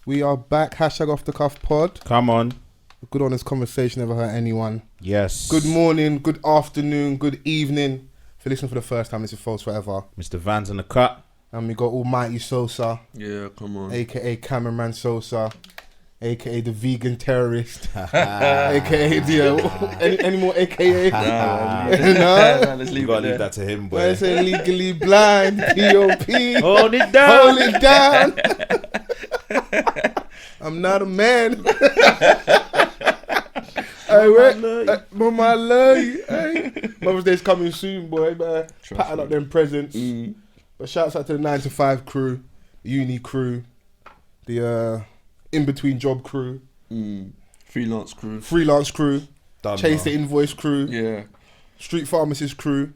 We are back. Hashtag off the cuff pod. Come on. Good honest conversation never hurt anyone. Yes. Good morning, good afternoon, good evening. If you're listening for the first time, this is Fols Forever. Mr. Van's in the cut. And we got Almighty Sosa. Yeah, come on. AKA Cameraman Sosa. AKA the vegan terrorist. AKA the any more AKA? Nah, let's leave You gotta it leave there. that to him, When I boy. say legally blind, P.O.P. Hold it down. Hold it down. I'm not a man. Hey, Mama, I love you. Hey. Mother's Day's coming soon, boy. Pattern up them presents. But shouts out to the 9 to 5 crew, the uni crew, the in-between job crew, Freelance crew. freelance crew, Done chase now. the invoice crew, Yeah. street pharmacist crew.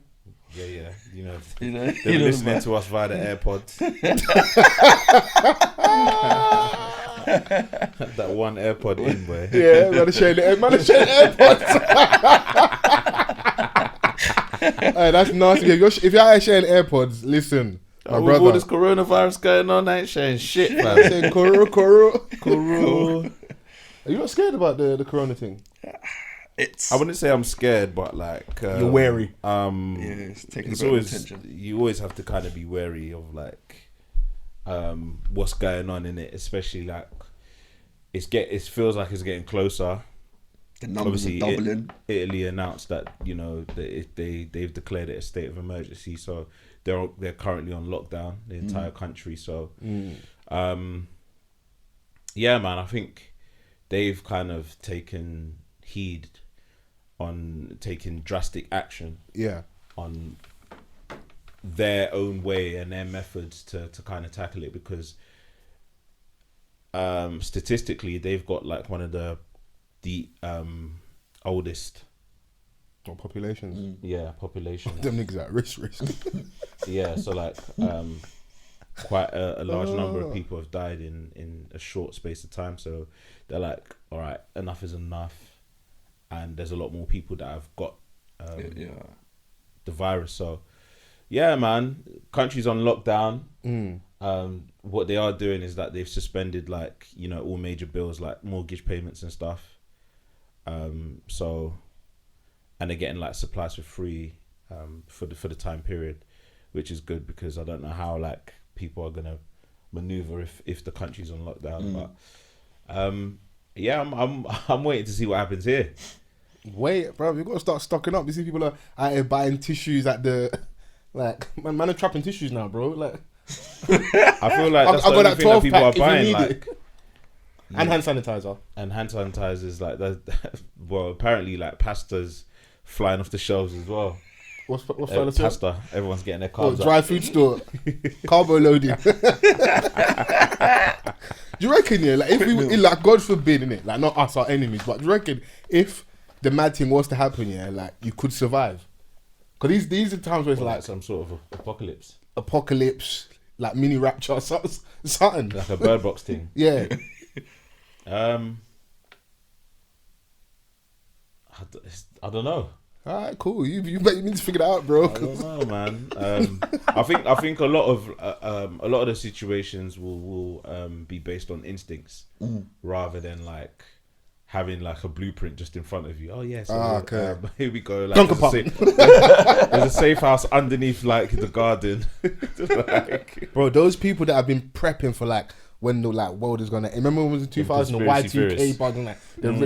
Yeah. You know, You know, they're listening to us via the AirPods. That one AirPod in, boy. Yeah, man, sharing the AirPods. Hey, that's nasty. If you're out sharing AirPods, listen, my With brother. all this coronavirus going on, I ain't sharing shit, man. Saying Coro. Are you not scared about the corona thing? it's I wouldn't say I'm scared, but like You're wary. it's taking It's a bit always of attention. you always have to kind of be wary of like what's going on in it, especially like it feels like it's getting closer. The numbers are doubling. Italy announced that they've declared it a state of emergency, so they're currently on lockdown, the entire country. So yeah, man, I think they've kind of taken heed on taking drastic action Yeah. on their own way and their methods to kind of tackle it, because statistically they've got like one of the oldest Populations. populations. Them niggas at risk. Yeah, so like quite a large number of people have died in a short space of time, so they're like, all right, enough is enough, and there's a lot more people that have got the virus. So yeah, man, country's on lockdown. What they are doing is that they've suspended like, you know, all major bills like mortgage payments and stuff. So, and they're getting like supplies for free for the time period, which is good, because I don't know how like people are gonna maneuver if the country's on lockdown. But yeah, I'm waiting to see what happens here. Wait, bro, you've got to start stocking up. You see people are out here buying tissues at the like man are trapping tissues now, bro. Like I feel like that's I the got only that thing that 12 people pack are if you buying, need like, it. And hand sanitizer. and hand sanitizers, like that. Well, apparently like pasta's flying off the shelves as well. What's further to it? Pasta, everyone's getting their Oh, carbs dry up. food store, carbo loading. Do you reckon, yeah, like if we, like, God forbid, innit, like not us, our enemies, but do you reckon if the mad thing was to happen, yeah, like you could survive? Because these are times where it's Like like some sort of apocalypse, apocalypse, like mini rapture, something. like a Bird Box thing. Yeah, I don't know. all right, cool. You need to figure that out, bro. I don't know, man. I think a lot of the situations will be based on instincts rather than like having like a blueprint just in front of you. Oh yes, yeah, so, okay. Here we go. Like, Dunker there's a safe house underneath like the garden. Like, Bro, those people that have been prepping for like when the like world is gonna. Remember when it was in 2000, the conspiracy Y2K theorists. bug and like,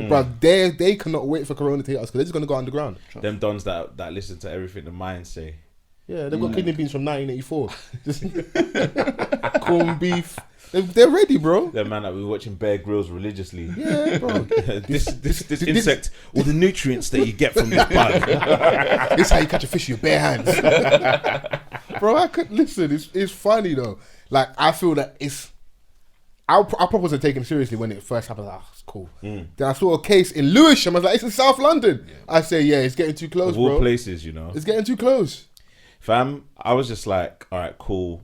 bro, they cannot wait for Corona to hit us because they're just gonna go underground. them dons that listen to everything the minds say. Yeah, they've got kidney beans from 1984. Just corned beef. They're ready, bro. The man that we watching Bear Grylls religiously. Yeah, bro. this insect, all the nutrients that you get from this bug. This is how you catch a fish with your bare hands. Bro, I could listen. It's funny though. Like I feel that it's. I probably wasn't taken seriously when it first happened. Like, it's cool. Then I saw a case in Lewisham. I was like, it's in South London. Yeah. I say, yeah, it's getting too close, Of all bro. places, you know. It's getting too close. Fam, I was just like, all right, cool.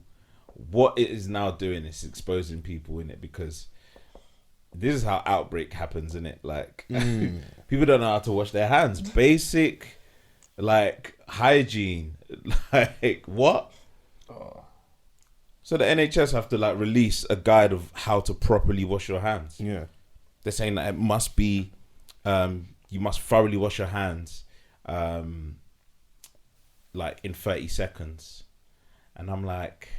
What it is now doing is exposing people in it, because this is how outbreak happens, in it. Like people don't know how to wash their hands. Basic, like hygiene. Like what? So the NHS have to like release a guide of how to properly wash your hands. Yeah. They're saying that it must be, you must thoroughly wash your hands, like in 30 seconds. And I'm like,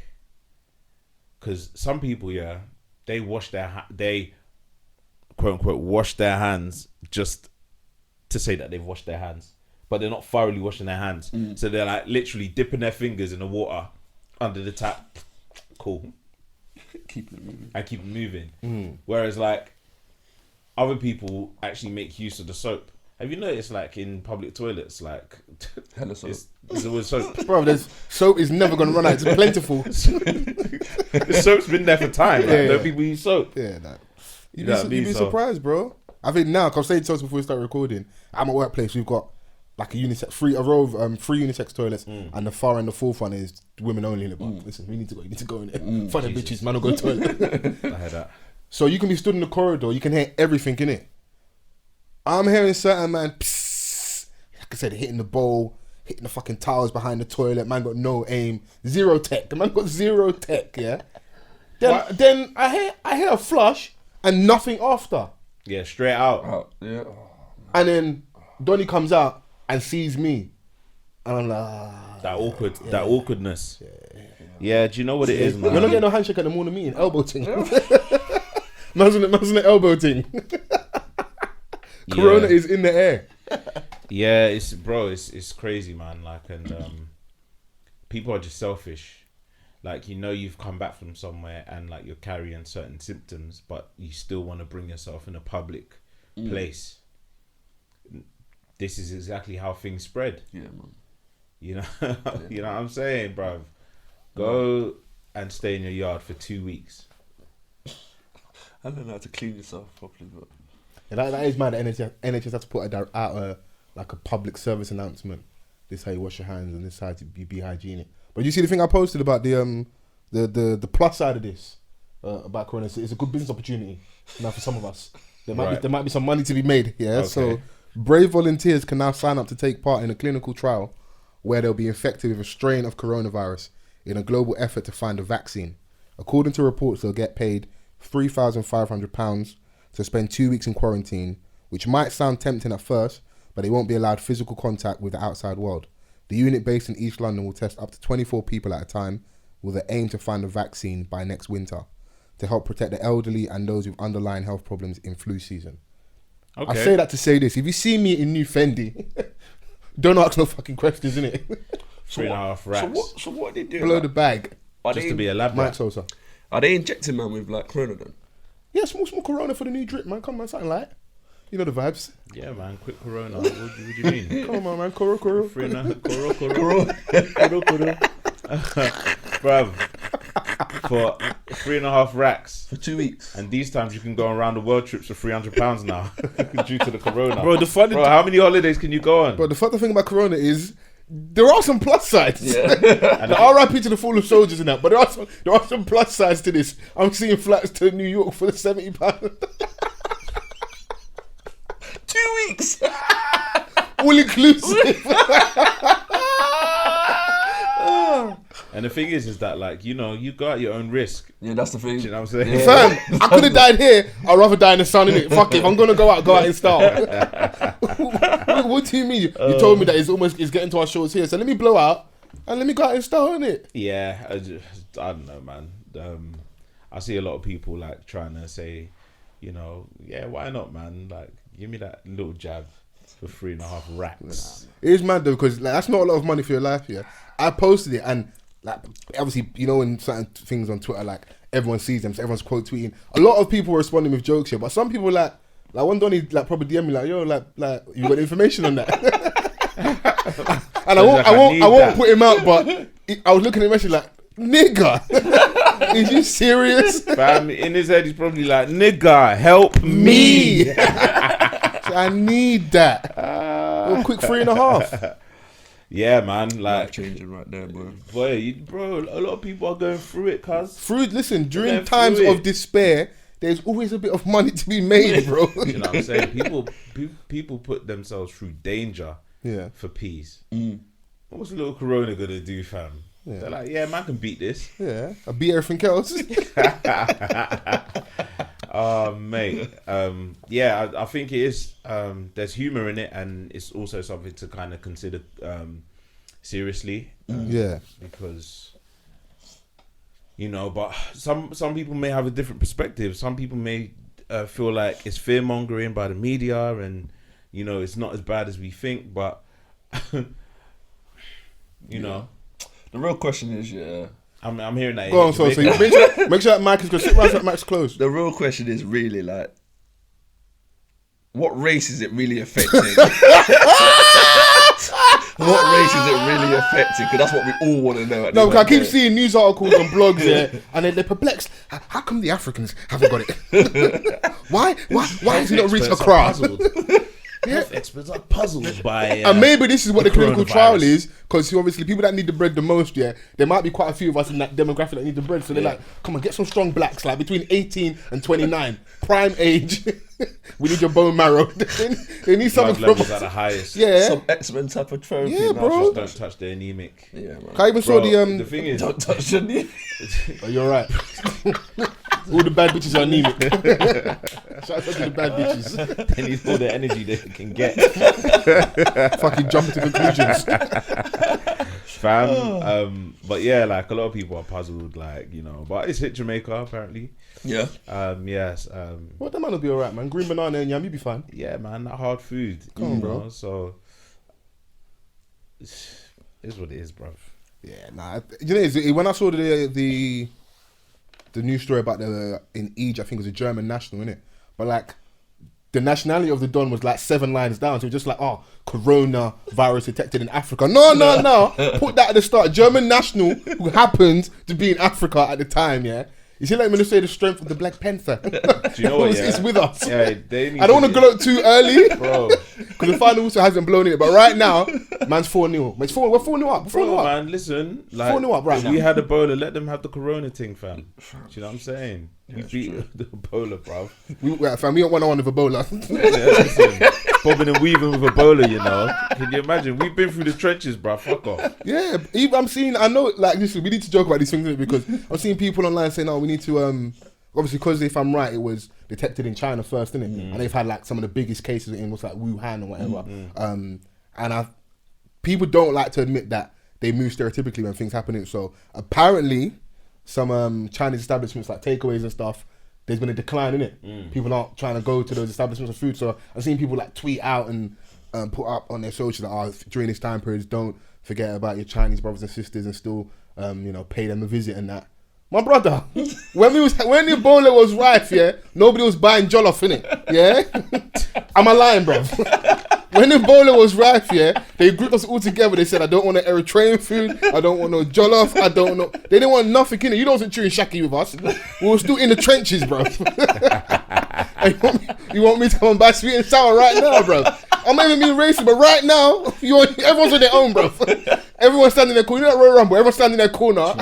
because some people, yeah, they wash they quote unquote wash their hands just to say that they've washed their hands, but they're not thoroughly washing their hands. So they're like literally dipping their fingers in the water under the tap. Cool. Keep it moving. And keep it moving. Whereas like other people actually make use of the soap. Have you noticed like in public toilets, like Hella soap. there's always soap. Bro, there's soap is never gonna run out. It's plentiful. The soap's been there for time. Like, Yeah. no people use soap. Yeah, nah. You'd know what I be mean? So- surprised, bro. I think now, cause I was saying to us before we start recording, at my workplace we've got like a row of free unisex toilets, and the far and the fourth one is women only in it. But listen, you need to go in there. Fuck the bitches, man, I'll go to the toilet. I heard that. So you can be stood in the corridor, you can hear everything in it. I'm hearing certain man, psst, like I said, hitting the bowl, hitting the fucking towels behind the toilet. Man got no aim, zero tech. The man got zero tech. Yeah. Then I hear a flush and nothing after. Yeah, straight out. Oh, yeah. And then Donnie comes out and sees me, and I'm like, That awkwardness. Yeah, do you know what it is, man? you're not getting no handshake at the morning meeting, elbow ting. Man's on the elbow ting. Corona is in the air. Yeah, it's crazy, man. Like, and people are just selfish. Like, you've come back from somewhere and like you're carrying certain symptoms, but you still want to bring yourself in a public place. This is exactly how things spread. Yeah, man. You know, you know what I'm saying, bruv? Go and stay in your yard for 2 weeks. I don't know how to clean yourself properly, but Yeah, that is mad. The NHS has to put out like a public service announcement. This is how you wash your hands and this is how to be hygienic. But you see the thing I posted about the plus side of this about Corona? It's a good business opportunity now for some of us. There might be some money to be made. Yeah. Okay. So brave volunteers can now sign up to take part in a clinical trial where they'll be infected with a strain of coronavirus in a global effort to find a vaccine. According to reports, they'll get paid £3,500 to spend 2 weeks in quarantine, which might sound tempting at first, but they won't be allowed physical contact with the outside world. The unit based in East London will test up to 24 people at a time with the aim to find a vaccine by next winter to help protect the elderly and those with underlying health problems in flu season. Okay. I say that to say this. If you see me in new Fendi, don't ask no fucking questions, innit? 3.5 racks. So what are they doing? Below like, the bag. Just to be a lab Mike rat. Sosa. Are they injecting man with like Corona then? Yeah, small Corona for the new drip, man. Come on, something light. You know the vibes. Yeah, man. Quick Corona. What do you mean? Come on, man. Coro. Coro. Bruv. For 3.5 racks. For 2 weeks. And these times you can go on round the world trips for £300 now due to the Corona. Bro, how many holidays can you go on? But the funny thing about Corona is there are some plus sides. Yeah. And RIP to the fallen soldiers and that, but there are some plus sides to this. I'm seeing flights to New York for the £70. 2 weeks. All inclusive. And the thing is that like, you go at your own risk. Yeah, that's the thing. Do you know what I'm saying? Yeah. Fam, I could have died here. I'd rather die in the sun, innit? Fuck it. If I'm gonna go out in style. What do you mean? You told me that it's getting to our shores here. So let me blow out and let me go out in style, innit? Yeah, I don't know, man. I see a lot of people like trying to say, yeah, why not, man? Like, give me that little jab for 3.5 racks. It is mad though, because like, that's not a lot of money for your life, yeah. I posted it and like obviously, in certain things on Twitter, like everyone sees them, so everyone's quote tweeting. A lot of people were responding with jokes here, but some people like one Donnie like probably DM me like, yo, like you got information on that. And I won't put him out, but I was looking at the message like, nigga, is you serious? Fam, in his head he's probably like, nigga, help me. So I need that. A quick 3.5. Yeah, man. Like, Life changing right there, bro. Bro, a lot of people are going through it, cuz. Listen, during Going times through of it. despair, there's always a bit of money to be made, bro. You know what I'm saying? People put themselves through danger Yeah. for peace. What's little Corona gonna do, fam? They're like, yeah, man can beat this. Yeah, I beat everything else. Oh, mate. Yeah, I think it is. There's humor in it, and it's also something to kind of consider seriously. Yeah, because but some people may have a different perspective. Some people may feel like it's fear mongering by the media, and it's not as bad as we think. But know, the real question is, I'm hearing that. Go on, so you make sure that mic is good. Sit right so that mic's closed. the real question is really like, what race is it really affecting? What race is it really affecting? Because that's what we all want to know. No, because I keep seeing news articles and blogs there, and they're perplexed. How come the Africans haven't got it? Why has it not reached across? Health experts are puzzled by. And maybe this is what the clinical coronavirus. trial is, because obviously people that need the bread the most, there might be quite a few of us in that demographic that need the bread. So they're like, come on, get some strong blacks, like between 18 and 29, prime age. We need your bone marrow. They need something Blood from levels at the highest. Yeah. some X-Men type of trophy. Yeah, now. bro. Just don't touch the anemic. Yeah, man. I even saw Bro, the the thing is, Don't touch the knee. Oh, you're right. All the bad bitches are anemic. Shout out to the bad bitches. they need all the energy they can get. Fucking jump to conclusions. Fam. But yeah, like a lot of people are puzzled, like, but it's hit Jamaica apparently. Yeah. Yes. What the man will be alright, man. Green banana and yam, you be fine. Yeah, man, that hard food. Come on, bro. So it's what it is, bro. Yeah, nah. When I saw the news story about in Egypt, I think it was a German national, innit? But like, the nationality of the Don was like 7 lines down. So just like, coronavirus detected in Africa. No. Put that at the start. German national who happened to be in Africa at the time, yeah? You see, like when they say the strength of the Black Panther. Do you know what? It's with us. Yeah, they need I don't want to gloat too early, bro. because the final also hasn't blown it. But right now, man's 4-0. We're 4-0 up. We're 4-0 Bro, up. man, listen. Like, 4-0 up right we now. had Ebola, let them have the corona thing, fam. Do you know what I'm saying? We beat the Ebola, bro. We don't want one with Ebola. Yeah, listen, bobbing and weaving with Ebola, Can you imagine? We've been through the trenches, bro. Fuck off. Yeah, I know, like, listen, we need to joke about these things because I'm seeing people online saying, we need to, obviously, because if I'm right, it was detected in China first, innit? And they've had like some of the biggest cases in what's like Wuhan or whatever. And people don't like to admit that they move stereotypically when things happen. So apparently, some Chinese establishments like takeaways and stuff, there's been a decline in it. People aren't trying to go to those establishments of food. So I've seen people like tweet out and put up on their socials that during this time period, don't forget about your Chinese brothers and sisters and still pay them a visit and that. My brother, when the Ebola was rife, nobody was buying jollof, innit? Yeah? Am I lying, bro? When Ebola was rife, they grouped us all together. They said, I don't want no Eritrean food. I don't want no jollof. I don't know. They didn't want nothing in it. You wasn't chewing shaki with us. We were still in the trenches, bro. You want me to come and buy sweet and sour right now, bro? I'm not even being racist, but right now, everyone's on their own, bro. Everyone's standing in their corner. You know that Royal Rumble? Everyone's standing in their corner.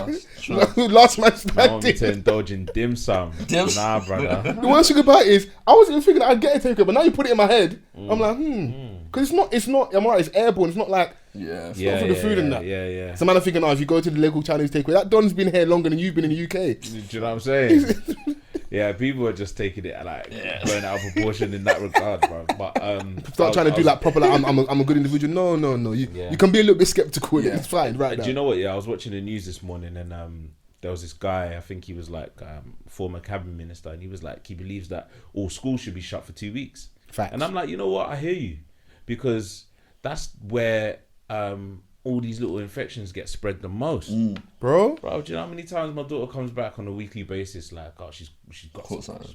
Last man I want me standing. to indulge in dim sum. Nah, brother. The worst thing about it is, I wasn't even thinking that I'd get a takeaway, but now you put it in my head. I'm like, because it's not, I'm right, it's airborne. It's not like, it's not for the food and that. Yeah. So man, I'm thinking, if you go to the local Chinese takeaway, that Don's been here longer than you've been in the UK. Do you know what I'm saying? Yeah, people are just taking it like going out of proportion in that regard, bro. But Start trying to do like proper, like I'm a good individual. No. You can be a little bit skeptical. Yeah. It's fine, right? Do you know what? Yeah, I was watching the news this morning and there was this guy. I think he was like former cabinet minister, and he was like he believes that all schools should be shut for 2 weeks. Facts. And I'm like, you know what? I hear you, because that's where all these little infections get spread the most, bro. Do you know how many times my daughter comes back on a weekly basis like, she's got something.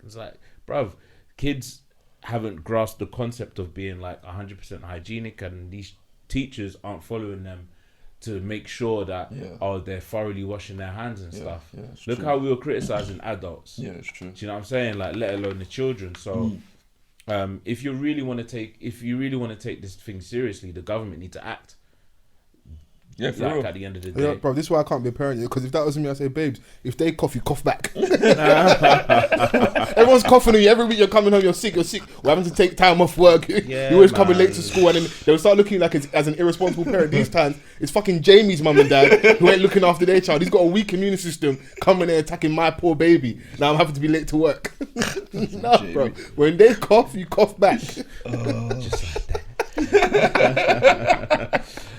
It's like, bro, kids haven't grasped the concept of being like 100% hygienic, and these teachers aren't following them to make sure that they're thoroughly washing their hands and stuff. Look how we were criticizing adults. Yeah, it's true. Do you know what I'm saying? Like, let alone the children. So if you really want to take this thing seriously, the government need to act. Yeah, for like real. at the end of the day. Yeah, bro, this is why I can't be a parent, because if that was me, I'd say, babes, if they cough, you cough back. Everyone's someone's coughing on you every week, you're coming home, you're sick. We're having to take time off work. Yeah, you're always coming man. late to school, and then they'll start looking like as an irresponsible parent. These times, it's fucking Jamie's mum and dad who ain't looking after their child. He's got a weak immune system coming and attacking my poor baby. Now I'm having to be late to work. Nah, bro. When they cough, you cough back. Just like that.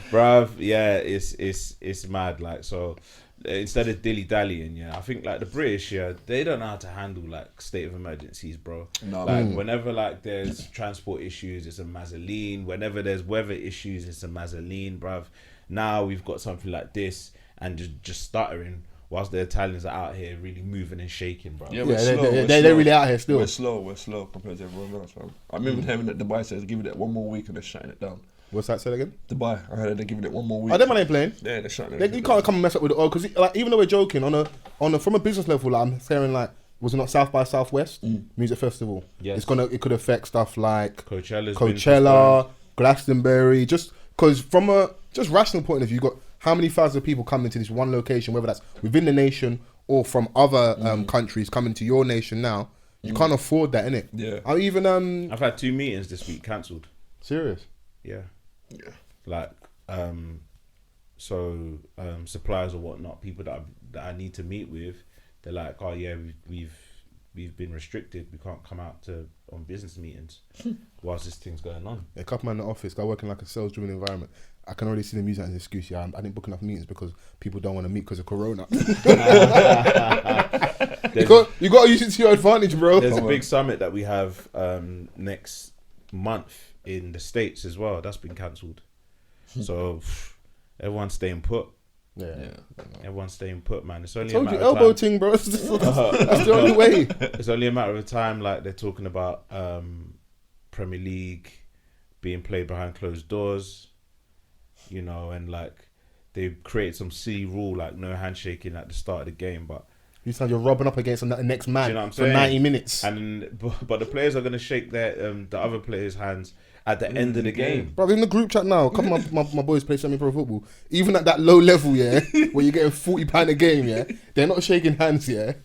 Bruv, yeah, it's mad. Like, so instead of dilly dallying, I think like the British, they don't know how to handle like state of emergencies, bro. No, like whenever like there's transport issues, it's a mazzoline. Whenever there's weather issues, it's a mazzoline, bruv. Now we've got something like this and just stuttering, whilst the Italians are out here really moving and shaking, bro. Yeah, they're really out here still. We're slow compared to everyone else, man. I remember hearing that Dubai says give it one more week and they're shutting it down. What's that said again? Dubai, I heard they're giving it one more week. Oh, them man ain't playing. Yeah, they're shutting You can't come and mess up with the oil, because like, even though we're joking, from a business level, like, I'm hearing like, was it not South by Southwest Music Festival? Yes. It could affect stuff like Coachella, Glastonbury, just because from a just rational point of view, you got how many thousands of people coming to this one location, whether that's within the nation or from other countries coming to your nation now. You can't afford that, innit? Yeah. I've had 2 meetings this week cancelled. Serious? Yeah. Like, suppliers or whatnot, people that I need to meet with, they're like, oh yeah, we've been restricted. We can't come out on business meetings whilst this thing's going on. A couple man in the office, they're working like a sales-driven environment. I can already see them using that as an excuse. I didn't book enough meetings because people don't want to meet because of Corona. You got to use it to your advantage, bro. There's a big summit that we have next month in the States as well. That's been cancelled. So everyone's staying put. Yeah. Everyone's staying put, man. It's only Told you, elbow ting, bro. That's the only way. It's only a matter of time. Like, they're talking about Premier League being played behind closed doors, and like they created some silly rule like no handshaking at the start of the game, but you sound you're rubbing up against the next man for 90 minutes. And but the players are gonna shake their the other players' hands at the end of the game. Bro, in the group chat now, a couple of my boys play semi-pro football. Even at that low level, where you're getting £40 a game, they're not shaking hands, and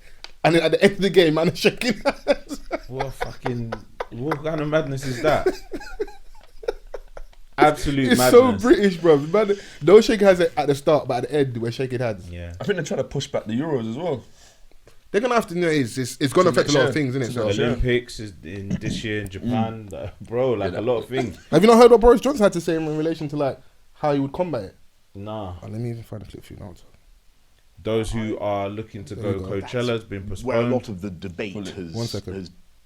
then at the end of the game, man, they're shaking hands. What kind of madness is that? Absolute madness. So British, bro. Man, don't shake hands at the start, but at the end, we're shaking hands. Yeah. I think they're trying to push back the Euros as well. They're gonna have to know it's gonna affect a lot of things, isn't it? So Olympics is in this year in Japan, bro. Like a lot of things. Have you not heard what Boris Johnson had to say in relation to like how he would combat it? Nah. Let me even find a clip for you now. Those who are looking to go Coachella has been postponed. Where a lot of the debate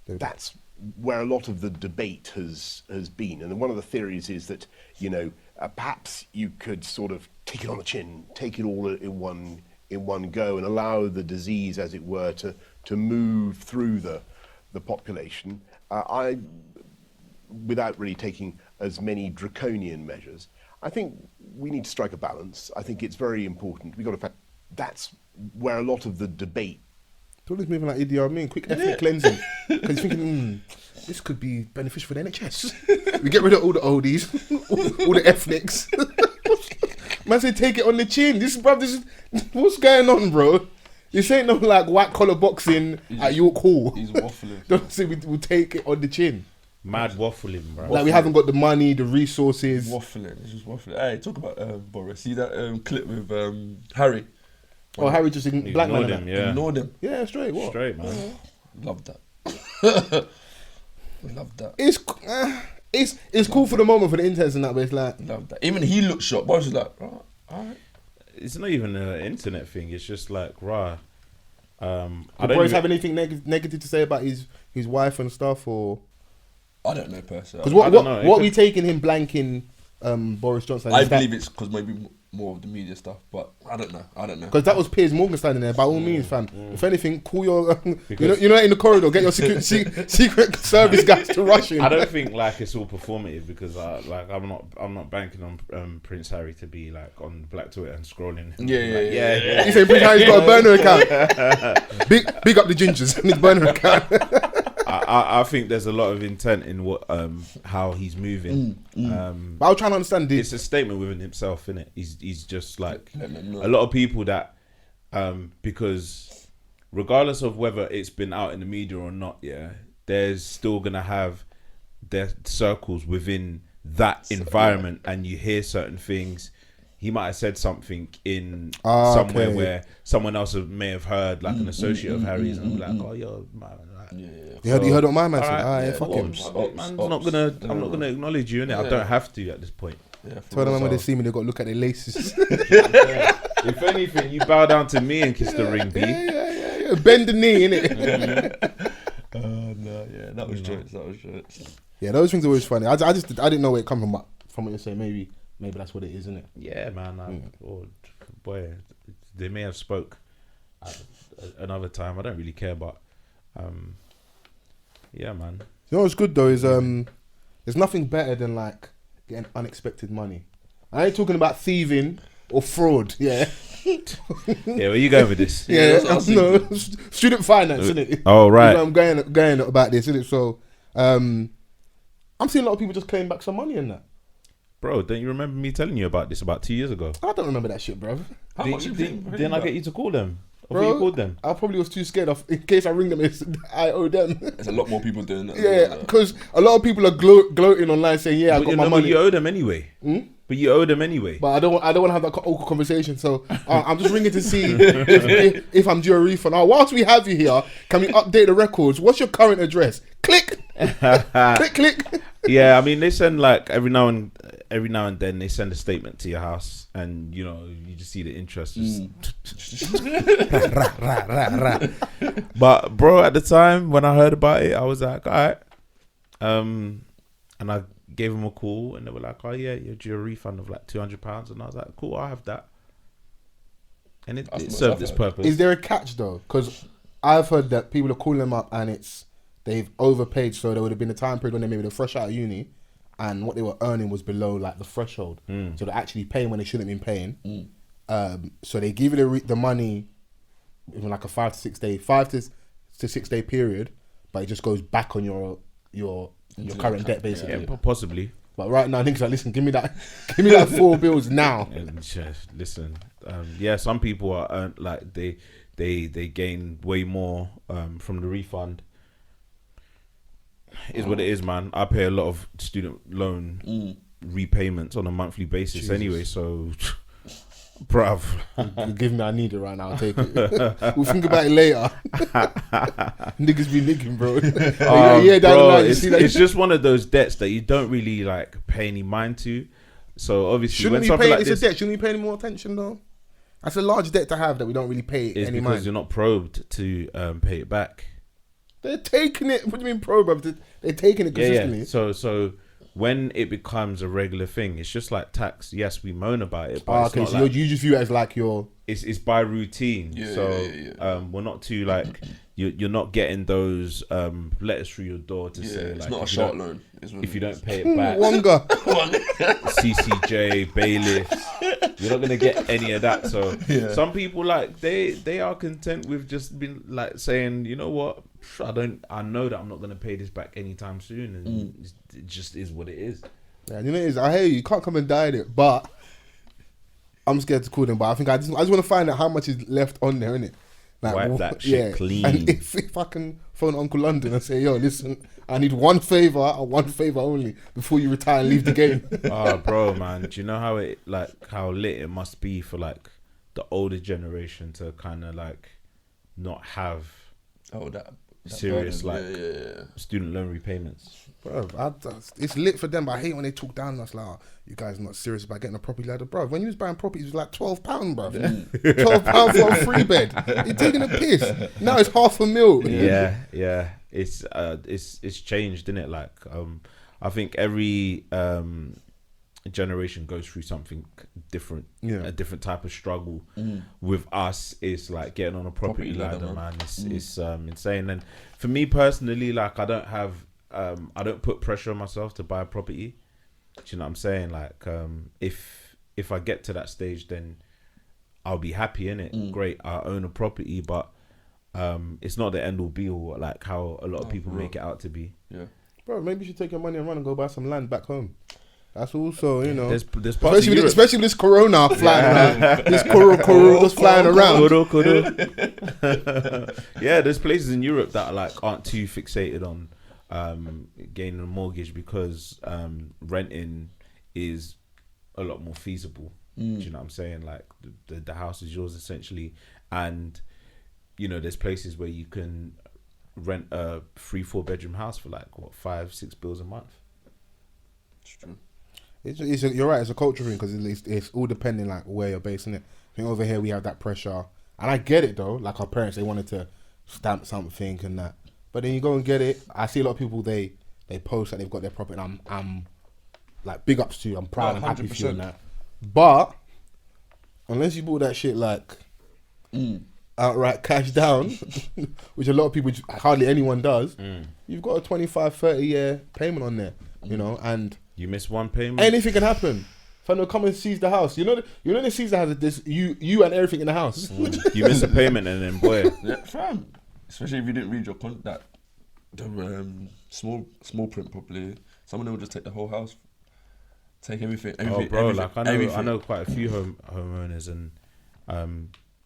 That's where a lot of the debate has been, and one of the theories is that perhaps you could sort of take it on the chin, take it all in one go, and allow the disease, as it were, to move through the population. Without really taking as many draconian measures, I think we need to strike a balance. I think it's very important. That's where a lot of the debate. Tony's moving like Idi Amin, quick ethnic cleansing. Because he's thinking, this could be beneficial for the NHS. We get rid of all the oldies, all the ethnics. Man said, take it on the chin. This is what's going on, bro? This ain't no like white collar boxing at York Hall. He's waffling. Don't say we'll take it on the chin. Mad waffling, bro. Like we haven't got the money, the resources. Waffling. It's just waffling. Hey, talk about Boris. See that clip with Harry? Oh, Harry just black man him, yeah. Ignored him. Yeah, straight. What? Straight, man. Love that. Love that. It's cool for the moment for the interns and that, but it's like Love that. Even he looked shocked. Boris was like, all right. It's not even an internet thing. It's just like, rah. Did Boris have anything negative to say about his wife and stuff, or? I don't know personally. Because what we taking him blanking Boris Johnson? I believe it's because maybe more of the media stuff, but I don't know. Because that was Piers Morgan standing there. By all means, fam. If anything, call your you know in the corridor, get your secret service guys to rush him. I don't think like it's all performative because I'm not banking on Prince Harry to be like on Black Twitter and scrolling. Yeah. He said Prince Harry's got a burner account. Big up the gingers and his burner account. I think there's a lot of intent in what how he's moving. But I was trying to understand this. It's a statement within himself, innit? He's just like a lot of people that because regardless of whether it's been out in the media or not, yeah, there's still gonna have their circles within that environment, and you hear certain things. He might have said something in somewhere where someone else may have heard, like an associate of Harry's, and be like, "Oh, yo, man." Like, You heard what my man said? Right, Fuck him. I'm not gonna acknowledge you, innit? I don't have to at this point. Tell them when they see me, they got to look at their laces. If anything, you bow down to me and kiss the ring, B. Yeah. Bend the knee, innit? No, yeah, that was jokes. Yeah, those things are always funny. I didn't know where it come from, but from what you're saying, maybe that's what it is, isn't it? Yeah, man. Boy, they may have spoke another time. I don't really care, but yeah, man. You know what's good though is there's nothing better than like getting unexpected money. I ain't talking about thieving or fraud. Yeah. Yeah, where you going with this? Yeah, no, student finance, isn't it? Oh, right. You know, I'm going about this, isn't it? So, I'm seeing a lot of people just claim back some money in that. Bro, don't you remember me telling you about this about 2 years ago? I don't remember that shit, bro. How much Didn't I get you to call them? Or Bro, you called them? I probably was too scared of in case I ring them. I owe them. There's a lot more people doing that. Yeah, because a lot of people are gloating online saying, "Yeah, I got my money." But you owe them anyway. But you owe them anyway. But I don't want to have that awkward conversation. So I'm just ringing to see if I'm due a refund. Whilst we have you here, can we update the records? What's your current address? Click, click. Yeah, I mean they send like every now and then they send a statement to your house, and you know you just see the interest. But bro, at the time when I heard about it, I was like, all right, and I gave them a call, and they were like, "Oh yeah, you're due a refund of like £200," and I was like, "Cool, I'll have that." And it served its purpose. Is there a catch though? Because I've heard that people are calling them up, and they've overpaid. So there would have been a time period when they maybe they're fresh out of uni, and what they were earning was below like the threshold. So they're actually paying when they shouldn't have been paying. So they give you the money in like a 5 to 6 day period, but it just goes back on your current debt basically. Yeah, possibly. But right now, niggas like, listen, give me that 4 bills now. And just listen, yeah, some people are like they gain way more from the refund. Is what it is, man. I pay a lot of student loan repayments on a monthly basis. Jesus. Anyway, so bruv, you give me, I need it right now. I'll take it. We'll think about it later. Niggas be nicking, bro. Yeah, bro, it's just one of those debts that you don't really like pay any mind to. So obviously, shouldn't we pay? It's a debt. Shouldn't we pay any more attention though? That's a large debt to have that we don't really pay any mind. It's because you're not probed to pay it back. They're taking it. What do you mean, they're taking it consistently. Yeah. So when it becomes a regular thing, it's just like tax. Yes, we moan about it, but it's not so you just view it as like your. It's by routine. We're not too like you're not getting those letters through your door to say it's like not a short loan. If you don't pay it back, Wonga, CCJ, bailiffs, you're not gonna get any of that. So some people like they are content with just being like saying, you know what, I know that I'm not gonna pay this back anytime soon, and it just is what it is. Yeah, you know it is. I hear you can't come and dine it, but I'm scared to call them. But I think I just want to find out how much is left on there, innit? Like, wipe that shit clean. And if I can phone Uncle London and say, yo, listen, I need one favour only before you retire and leave the game. Oh, bro, man, do you know how lit it must be for like the older generation to kind of like not have that serious burden. like student loan repayments. Bro, it's lit for them, but I hate when they talk down us like, you guys are not serious about getting a property ladder, bro. When you was buying properties, it was like £12, bro. £12 for a 3-bed. You're taking a piss. Now it's $500,000. Yeah. It's changed, isn't it? Like, I think every generation goes through something different, a different type of struggle. With us, it's like getting on a property ladder, man. It's insane. And for me personally, like I don't put pressure on myself to buy a property. Do you know what I'm saying? Like, if I get to that stage, then I'll be happy in it. Great, I own a property, but it's not the end all be all, like how a lot of people make it out to be. Yeah, bro. Maybe you should take your money and run and go buy some land back home. That's also, you know, There's parts of Europe. especially with this Corona flying around. This Coro just flying around. Yeah, there's places in Europe that aren't too fixated on gaining a mortgage because renting is a lot more feasible. Do you know what I'm saying? Like the house is yours essentially, and you know there's places where you can rent a 3-4 bedroom house for like what $5-6 a month. It's true. You're right. It's a cultural thing because it's all depending like where you're basing it. I think over here we have that pressure, and I get it though. Like our parents, they wanted to stamp something and that, but then you go and get it. I see a lot of people they post that they've got their property, and I'm like big ups to you. I'm proud and happy for you and that. But unless you bought that shit like outright cash down, which a lot of people, hardly anyone does, you've got a 25-30 year payment on there, you know, and you miss one payment, anything can happen. Fam, they'll come and seize the house. You know the Caesar has this you and everything in the house. You miss a payment and then boy, yeah, fam. Especially if you didn't read your the small print properly, someone will just take the whole house, take everything. Oh, bro, everything. I know quite a few homeowners, and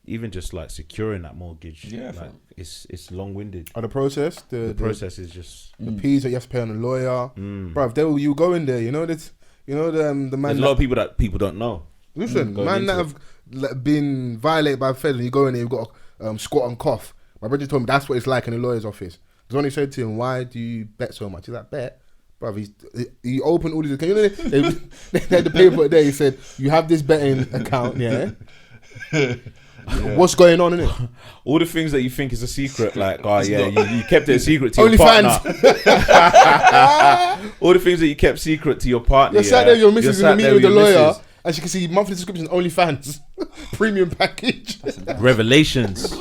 even just like securing that mortgage, like it's long winded. Oh, the process, the process is just the fees that you have to pay on a lawyer, bro. You go in there, you know that. You know the man. There's a lot of people that people don't know. Listen, man that have been violated by feds, and you go in there, you've got squat and cough. My brother told me that's what it's like in the lawyer's office. Because when he said to him, "Why do you bet so much?" He's like, "Bet, bro." He opened all these. Can you know they had the paper there. He said, "You have this betting account, yeah." What's going on in it? All the things that you think is a secret, like you kept it a secret to Only your partner. All the things that you kept secret to your partner. You're sat there, your missus in the meeting with the lawyer, and she can see monthly subscriptions, OnlyFans, premium package, revelations,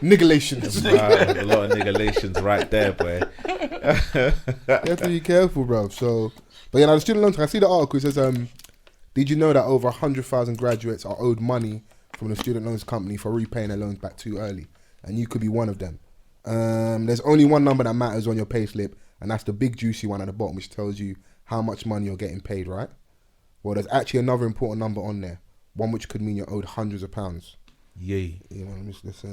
niggalations. Wow, a lot of niggalations right there, boy. You have to be careful, bro. So, but yeah, now the student loans. I see the article. It says, "Did you know that over 100,000 graduates are owed money from the student loans company for repaying their loans back too early?" And you could be one of them. There's only one number that matters on your payslip, and that's the big juicy one at the bottom, which tells you how much money you're getting paid, right? Well, there's actually another important number on there, one which could mean you're owed hundreds of pounds. Yay. You know, let me just listen.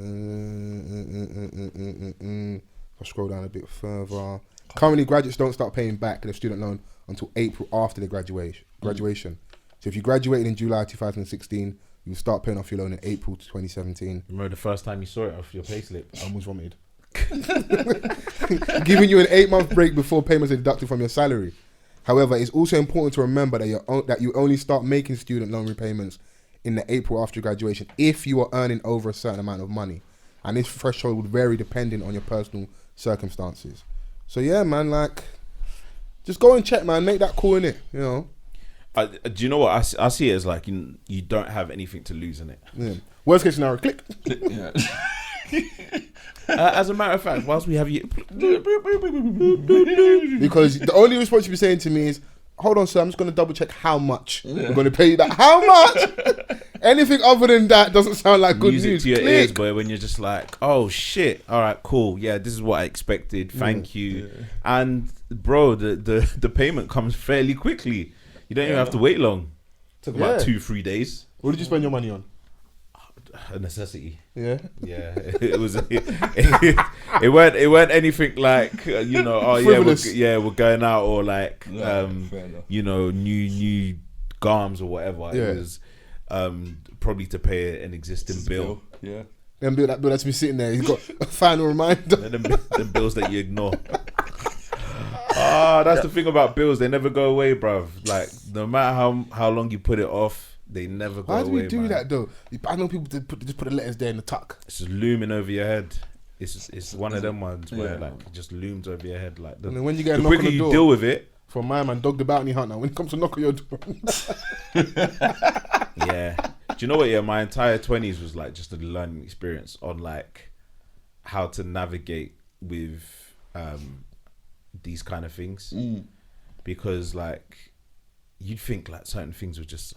If I scroll down a bit further. Currently, graduates don't start paying back their student loan until April after their graduation. So if you graduated in July 2016, you start paying off your loan in April 2017. Remember the first time you saw it off your payslip? I almost vomited. Giving you an 8-month break before payments are deducted from your salary. However, it's also important to remember that you only start making student loan repayments in the April after graduation if you are earning over a certain amount of money. And this threshold would vary depending on your personal circumstances. So yeah, man, like, just go and check, man. Make that call in it, you know. Do you know what I see it as? Like you don't have anything to lose in it. Yeah. Worst case scenario, click. Yeah. As a matter of fact, whilst we have you, because the only response you'll be saying to me is, "Hold on, sir, I'm just going to double check how much we're going to pay you that." How much? Anything other than that doesn't sound like good music news. to your Click. ears, boy. When you're just like, "Oh shit! All right, cool. Yeah, this is what I expected. Thank you." Yeah. And bro, the payment comes fairly quickly. You don't even have to wait long. Took about 2-3 days. What did you spend your money on? A necessity. Yeah. It was. It weren't anything like we're going out or like new garms or whatever. Yeah. It was probably to pay an existing bill. Yeah. And bill that's been sitting there. He's got a final reminder. the bills that you ignore. That's the thing about bills. They never go away, bruv. Like no matter how long you put it off, they never go away. Why do we do that though? I know people just put the letters there in the tuck. It's just looming over your head. It's one of them ones where like it just looms over your head. Like and then when you get a the knock on quicker the door, you deal with it. From my man, dog the bounty hunter. When it comes to knock on your door. Yeah. Do you know what? Yeah, my entire 20s was like just a learning experience on like how to navigate with these kind of things, because like you'd think like certain things were just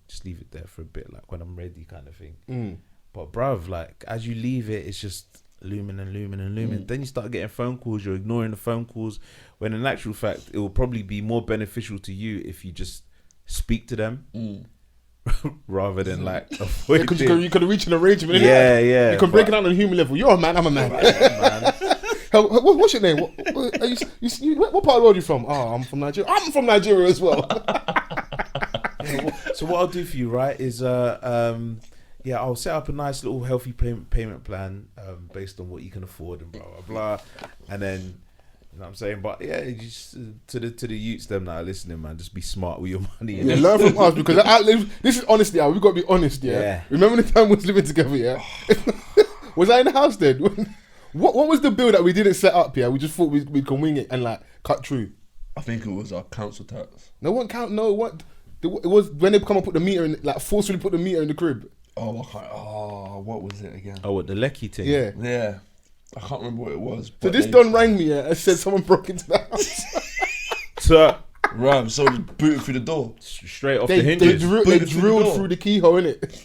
just leave it there for a bit, like when I'm ready kind of thing. But bruv, like as you leave it, it's just looming and looming and looming. Then you start getting phone calls. You're ignoring the phone calls. When in actual fact, it will probably be more beneficial to you if you just speak to them rather than like avoid Because you could reach an arrangement. Yeah, yeah. You can break it down on a human level. You're a man. I'm a man. What's your name? What part of the world are you from? Oh, I'm from Nigeria. I'm from Nigeria as well. So what I'll do for you, right, is I'll set up a nice little healthy payment plan based on what you can afford and blah blah blah, and then you know what I'm saying. But yeah, just to the youths them that are listening, man, just be smart with your money. Yeah, learn from us because this is honestly, we got to be honest. Yeah. Remember the time we was living together? Yeah. Was I in the house then? What was the bill that we didn't set up? Yeah, we just thought we can wing it and like cut through. I think it was our council tax. No one count. No, what? It was when they come and put the meter in, like forcefully put the meter in the crib. Oh, what was it again? Oh, what, the Lecky thing? Yeah. Yeah. I can't remember what it was. So this Don rang me and said someone broke into the house. So, right, so they booted through the door. Straight off They the hinges. drilled through the keyhole, innit?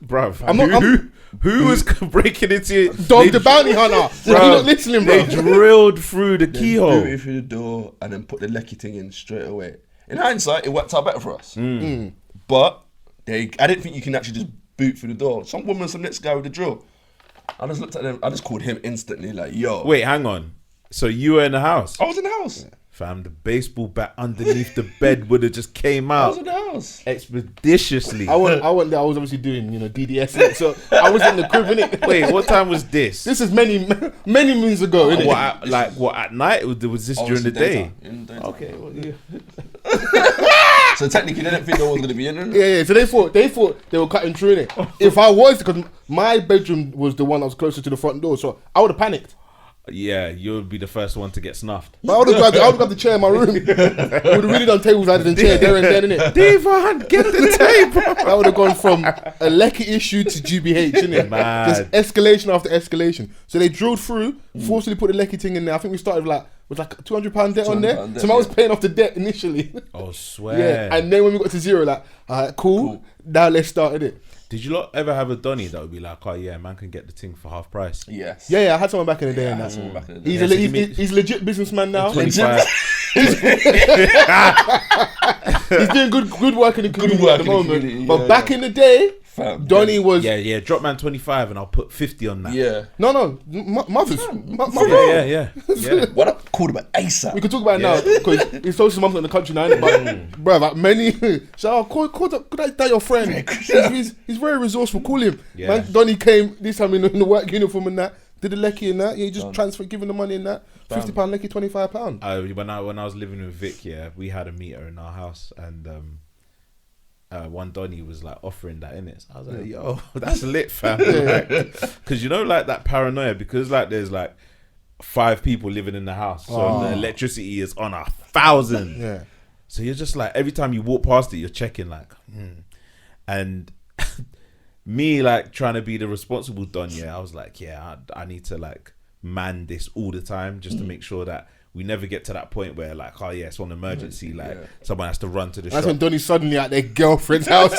Bruv, who was breaking into your... Dog the bounty hunter. You're not listening, bro. They drilled through the keyhole. Booted through the door and then put the Lecky thing in straight away. In hindsight, it worked out better for us. But I didn't think you can actually just boot through the door. Some next guy with the drill. I just looked at them. I just called him instantly, like, yo. Wait, hang on. So you were in the house? I was in the house. Fam, the baseball bat underneath the bed would have just came I out was in the house. expeditiously. I went there. I was obviously doing, DDS, innit? So I was in the crib, innit? Wait, what time was this? This is many moons ago, innit? What at night? Was this during the day? In the daytime. Okay, well, yeah. So technically, they didn't think no one was going to be in there. Yeah. So they thought they were cutting through it. If I was, because my bedroom was the one that was closer to the front door, so I would have panicked. Yeah, you would be the first one to get snuffed. But I would have grabbed the chair in my room. We would have really done tables rather than chair there and then, innit? Devon, get the table. I would have gone from a Lecky issue to GBH, innit? Mad. Just escalation after escalation. So they drilled through, forcibly put the Lecky thing in there. I think we started with like £200 debt on there. debt, So I was paying off the debt initially. Oh, swear. Yeah, and then when we got to zero, like, alright, cool. Now let's start innit? Did you lot ever have a Donny that would be like, oh yeah, man can get the thing for half price? Yes. Yeah, I had someone back in the day and that. He's a legit businessman now. 25. He's doing good work in the community at the moment. But back in the day, Donny was... Yeah, drop man 25 and I'll put 50 on that. Yeah. No, mothers. Yeah. What I called him an ASAP. We can talk about it now because he's so months in the country now. But bro, like many, so call that your friend. He's very resourceful. Call him. Yeah. Man, Donny came this time in the work uniform and that. Did the Lecky and that. Yeah, he just transferred, giving the money in that. £50 Lecky, £25. When I was living with Vic, we had a meter in our house and one Donny was like offering that in it. So I was like, yo, that's lit, fam. Because like that paranoia, because like there's like 5 people living in the house, so the electricity is on 1,000. Yeah. So you're just like, every time you walk past it, you're checking like, and me like trying to be the responsible Don. I was like, I need to like man this all the time just to make sure that we never get to that point where like, oh yeah, it's an emergency, like someone has to run to the shop. That's when Donny's suddenly at their girlfriend's house.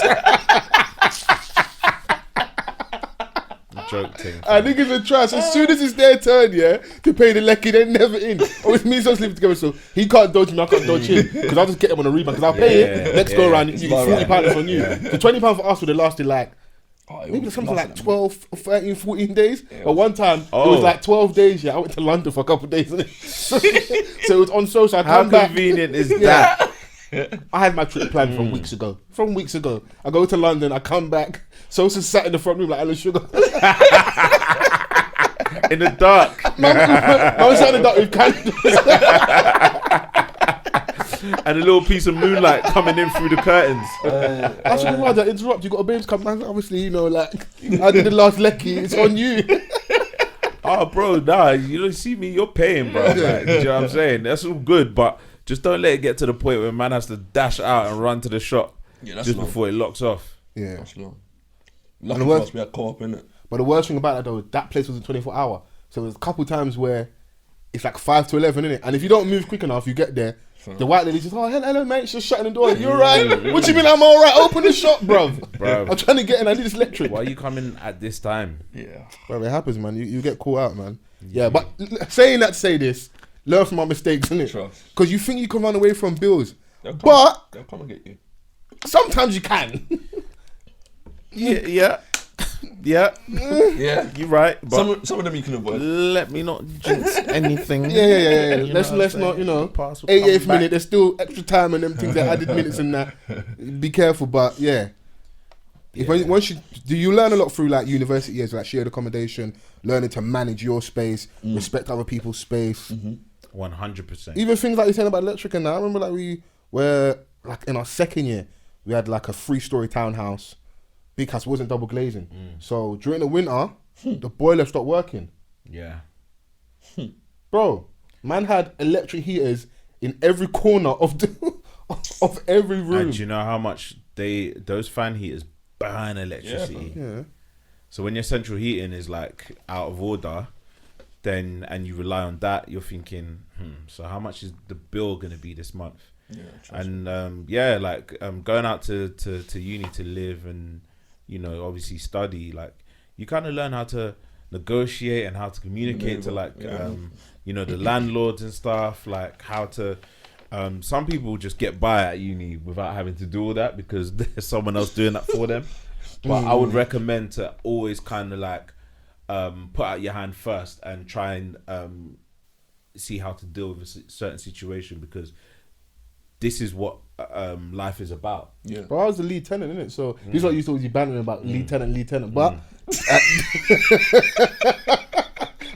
Joke thing. I think it's a trash. As soon as it's their turn, to pay the Lecky, they're never in. Or it's me and living together, so he can't dodge me, I can't dodge him. Because I'll just get him on a rebound, because I'll pay it. Next go around, you get £40 on you. The £20 for us would have lasted like, maybe something like 12, 13, 14 days. But one time, it was like 12 days, I went to London for a couple of days. So it was on social. I How come back. convenient is that? I had my trip planned from weeks ago. I go to London, I come back. Sosa sat in the front room like Alan Sugar. In the dark. I was sat in the dark with candles. And a little piece of moonlight coming in through the curtains. I should rather interrupt. You got a babes come back. Obviously, like I did the last Lecky. It's on you. Oh, bro, nah. You don't see me. You're paying, bro. Like, you know what I'm saying? That's all good, but just don't let it get to the point where man has to dash out and run to the shop just before it locks off. Yeah. That's long. Lucky for us, we had co-op in it. But the worst thing about that though, that place was a 24-hour. So there was a couple times where it's like 5 to 11, innit? And if you don't move quick enough, you get there. The white lady just, oh, hello, mate. She's just shutting the door. You're right. What do you mean I'm all right? Open the shop, bruv. I'm trying to get in. I need this electric. Why are you coming at this time? Yeah. Bro, it happens, man. You get caught out, man. Yeah, but saying that to say this, learn from our mistakes, innit? Trust. Because you think you can run away from bills. They'll come and get you. Sometimes you can. Yeah. Yeah. You're right. But Some of them you can avoid. let me not jinx anything. Yeah. You Let's know what I'm not, saying? Pass will 88th come back. minute, there's still extra time and them things that added minutes and that. Be careful, but yeah. Do you learn a lot through like university years, like shared accommodation, learning to manage your space, respect other people's space? 100%. Even things like you're saying about electric and that. I remember like we were like in our second year, we had like a 3-story townhouse because it wasn't double glazing. So during the winter, the boiler stopped working. Yeah. Bro, man had electric heaters in every corner of the of every room. And do you know how much those fan heaters burn electricity? Yeah. So when your central heating is like out of order, then and you rely on that, you're thinking, so how much is the bill gonna be this month? Yeah. And going out to uni to live and obviously study, like you kind of learn how to negotiate and how to communicate to like the landlords and stuff, like how to some people just get by at uni without having to do all that because there's someone else doing that for them. But I would recommend to always kind of like put out your hand first and try and see how to deal with a certain situation, because this is what life is about. Yeah. But I was the lead tenant, innit? So this is what you used to always be bantering about, lead tenant. But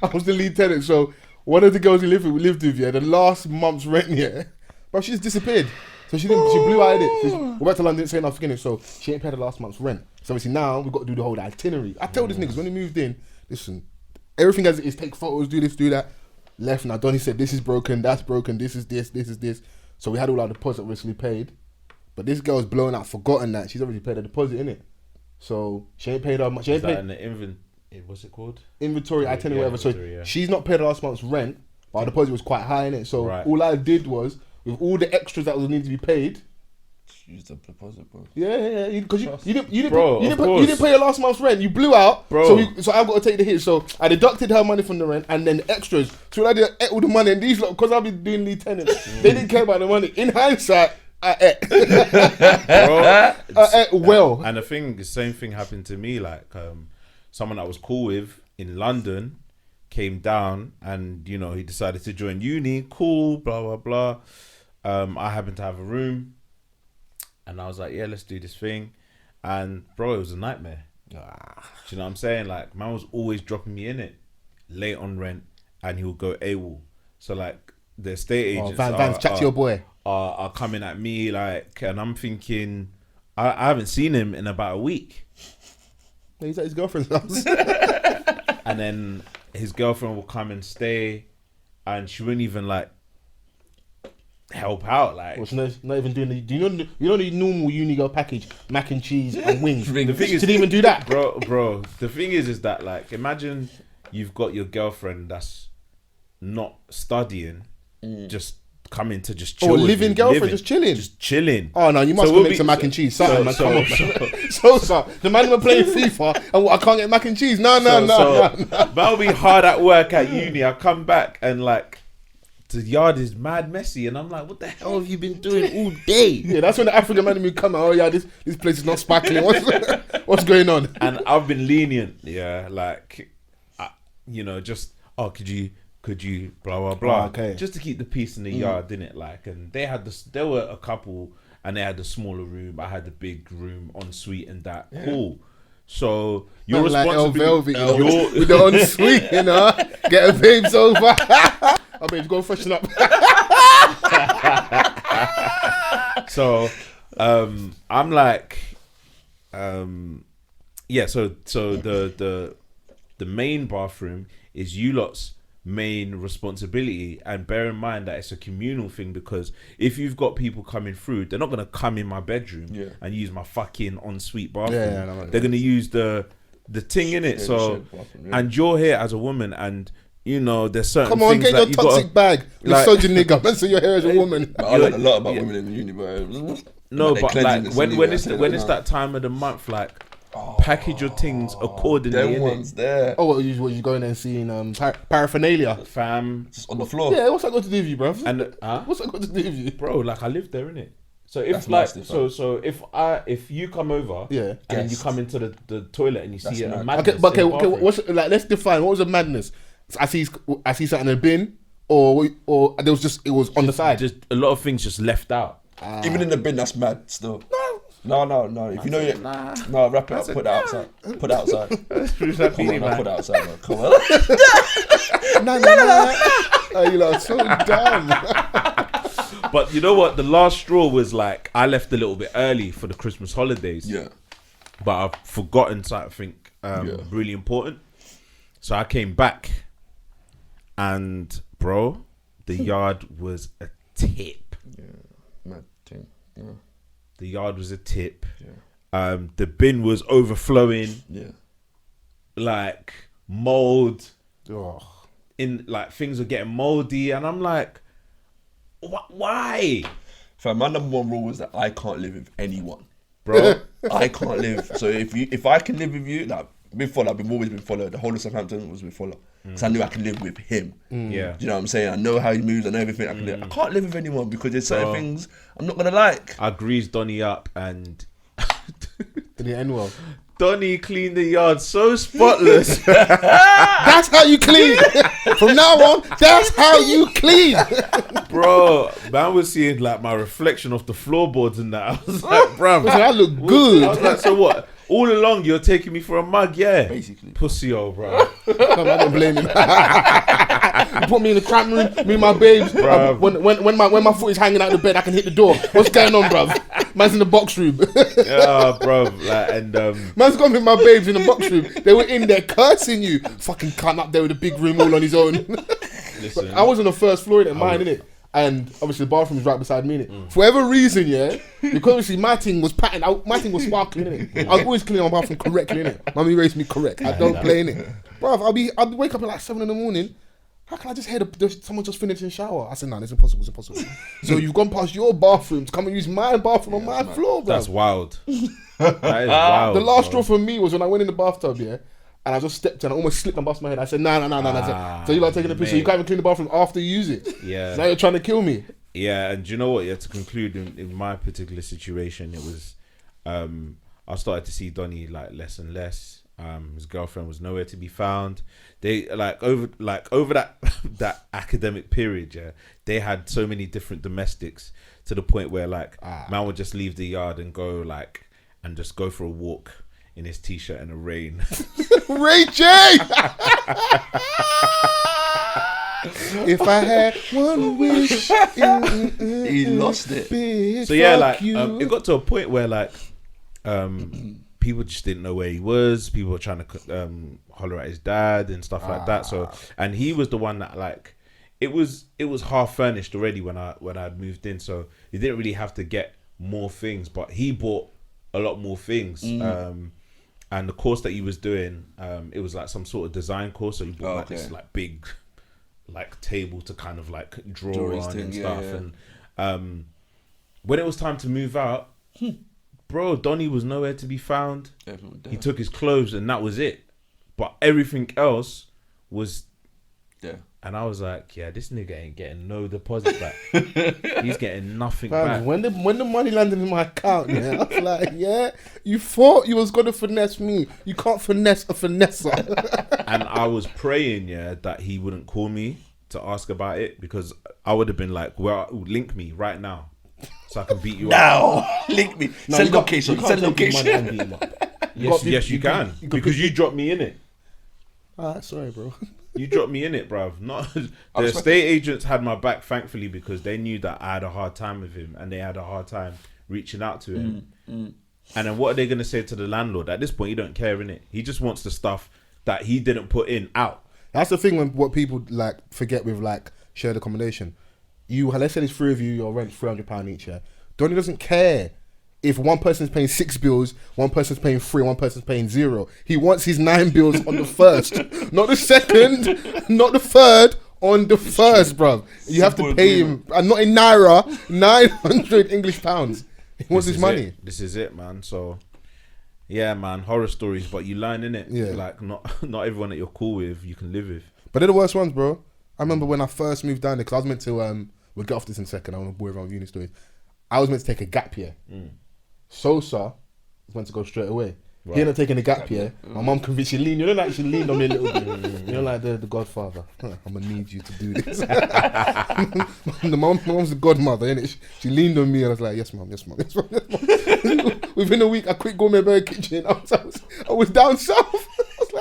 I was the lead tenant. So one of the girls who lived with the last month's rent, but she just disappeared. So she blew out of it. So we went to London, didn't say nothing, innit? So she ain't paid the last month's rent. So obviously now we've got to do the whole itinerary. I tell these niggas when they moved in, listen, everything as it is, take photos, do this, do that. Left now, Donnie said this is broken, that's broken, this is this. So we had all our deposit recently paid. But this girl's blown out, forgotten that. She's already paid her deposit, innit? So she ain't paid her much. She ain't paid in the what's it called? Inventory, itinerary, whatever. So inventory, yeah. she's not paid her last month's rent, but our deposit was quite high, innit? So all I did was, with all the extras that was need to be paid, Use the deposit, bro. Yeah. Because you didn't Bro, pay your last month's rent. You blew out, bro. So I've got to take the hit. So I deducted her money from the rent and then the extras. So I did all the money, and these lot, because I've been doing lead tenants, they didn't care about the money. In hindsight, I ate. I ate well. And the same thing happened to me. Like someone I was cool with in London came down, and he decided to join uni. Cool, blah blah blah. I happened to have a room. And I was like, yeah, let's do this thing. And bro, it was a nightmare. Do you know what I'm saying? Like, man was always dropping me in it late on rent, and he would go AWOL. So like the estate agents Vans, chat to your boy. Are coming at me, like, and I'm thinking, I haven't seen him in about a week. He's at his girlfriend's house. And then his girlfriend will come and stay, and she wouldn't even like help out, like. Well, she's not even doing the. Do you know the normal uni girl package, mac and cheese and wings? The thing is, she didn't even do that, bro. The thing is that like, imagine you've got your girlfriend that's not studying, just coming to just chill. Or living girlfriend, just chilling. Oh no, you must go make some mac and cheese. Something, man. Come on. So the man were playing FIFA and I can't get mac and cheese. No. That'll be hard at work at uni. I come back and like, the yard is mad messy, and I'm like, what the hell have you been doing all day? Yeah, that's when the African man in me come out. Oh yeah, this place is not sparkling. What's going on? And I've been lenient, like, just could you blah blah blah, okay, just to keep the peace in the yard, didn't it? Like, and there were a couple, and they had the smaller room. I had the big room en suite and that. Yeah. Cool. So your responsibility, like with the ensuite, get a babes over. I mean, go freshen up. So, I'm like, So the main bathroom is you lot's main responsibility, and bear in mind that it's a communal thing, because if you've got people coming through, they're not gonna come in my bedroom and use my fucking ensuite bathroom. They're gonna use the thing in it. So, and you're here as a woman, and you know, there's certain Come on, things get that your you toxic gotta, bag. You like- sold your nigga. Man, so your hair is a woman. But I learned a lot about women in uni, bro. No, Like, but they like cleanliness when anyway, I it's say when that it's now. that time of the month, like package your things accordingly. Them innit? ones there. Oh, what you going there and seeing paraphernalia? Fam, Just on the floor. Yeah, what's that got to do with you, bro? and What's that got to do with you? bro, like I live there, innit? So if That's like nasty, so if you come over, Yeah. and then you Guest. come into the toilet and you That's see a mad. madness. Okay, but in the okay, bathroom. what's like? Let's define what was the madness. I see something in a bin, or there was just it was on the side. Just a lot of things just left out. Even in the bin, that's mad still. No. If you know it, no, wrap it up, put it outside. Put it outside. Come on, I'll put it outside, man. Come on. Nah. Oh, you lot are so dumb. But you know what? The last straw was like I left a little bit early for the Christmas holidays. Yeah. But I've forgotten something really important. So I came back, and bro, the yard was a tip. Mad thing. Yeah. The yard was a tip. The bin was overflowing, Yeah. like mold. Oh. In like things were getting moldy, and I'm like, why, Fam, my number one rule was that I can't live with anyone. bro? I can't live. So if I can live with you, like before, I've always been Fuller. The whole of Southampton was with Fuller, because I knew I could live with him. Yeah. Do you know what I'm saying? I know how he moves. I know everything. I can't live with anyone because there's certain things I'm not gonna like. I greased Donny up, and Did it end well? Donny cleaned the yard so spotless. That's how you clean. From now on, that's how you clean. Bro, man was seeing like my reflection off the floorboards and that. I was like, bro, Listen, I look good. I was like, so what? All along you're taking me for a mug, yeah? Basically. Pussy, oh, bro. I don't blame him. You put me in the cramp room, me and my babes. Bruv. When my foot is hanging out the bed, I can hit the door. What's going on, bruv? Man's in the box room. Yeah, bro. Like, and Man's got me and my babes in the box room. They were in there cursing you. Fucking cunt up there with a big room all on his own. listen, I was on the first floor in it, mine, innit? And obviously the bathroom is right beside me, innit? For whatever reason, yeah, because obviously my thing was patterned, my thing was sparkling, innit? I was always cleaning my bathroom correctly, innit? Mummy raised me correct. I don't play, innit? Bruv, I'll wake up at like 7 in the morning. How can I just hear someone just finishing shower? I said, no, it's impossible, it's impossible. So you've gone past your bathroom to come and use my bathroom on my floor, bruv. that's wild. That is wild. The last bro. straw for me was when I went in the bathtub, yeah, and I just stepped in, I almost slipped and bust my head. I said, no. So you like taking a picture, you can't even clean the bathroom after you use it. Yeah. Now you're trying to kill me. Yeah, and do you know what? Yeah, to conclude, in my particular situation, it was I started to see Donny like less and less. His girlfriend was nowhere to be found. They over that that academic period, yeah, they had so many different domestics to the point where man would just leave the yard and go and just go for a walk in his t-shirt in the rain. Ray J! If I had one wish, He lost it. bitch, So yeah, fuck you. it got to a point where people just didn't know where he was. People were trying to holler at his dad and stuff like that. So, and he was the one that it was half furnished already when I'd moved in. So he didn't really have to get more things, but he bought a lot more things. And the course that he was doing, it was like some sort of design course. So he bought this big table to kind of draw Drawings on thing, and yeah, stuff. yeah. And when it was time to move out, bro, Donny was nowhere to be found. He took his clothes and that was it. But everything else was Yeah. And I was like, yeah, this nigga ain't getting no deposit back. He's getting nothing Fam, back. when the money landed in my account, yeah, I was like, yeah, you thought you was gonna finesse me. You can't finesse a finesser. And I was praying, yeah, that he wouldn't call me to ask about it, because I would have been like, well, link me right now so I can beat you up. Now, link me. Send location. Send location. Yes, you can. Because you dropped me in it. Sorry, bro. You dropped me in it, bruv. Not the estate agents had my back, thankfully, because they knew that I had a hard time with him and they had a hard time reaching out to him. And then what are they going to say to the landlord? At this point, he don't care, innit? He just wants the stuff that he didn't put in out. That's the thing when what people forget with shared accommodation. Let's say there's three of you, your rent's £300 each, yeah. Donny doesn't care if one person's paying 6 bills, one person's paying 3, one person's paying 0. He wants his 9 bills on the first, not the second, not the third, on the first, bruv. You have to pay him, and not in Naira, 900 English pounds. He wants his money. This is it, man. So, yeah, man, horror stories, but you learn, innit? Yeah. Like, not everyone that you're cool with, you can live with. But they're the worst ones, bro. I remember when I first moved down there, because I was meant to, we'll get off this in a second, I want to bore around uni stories. I was meant to take a gap year. Sosa was meant to go straight away. Right. He ended up taking a gap year. My mum convinced, she leaned on me a little bit. You know, like the Godfather. I'm going to need you to do this. My mom's the godmother, innit? She leaned on me and I was like, yes, mum. Within a week, I quit Gourmet Burger Kitchen. I was down south. I was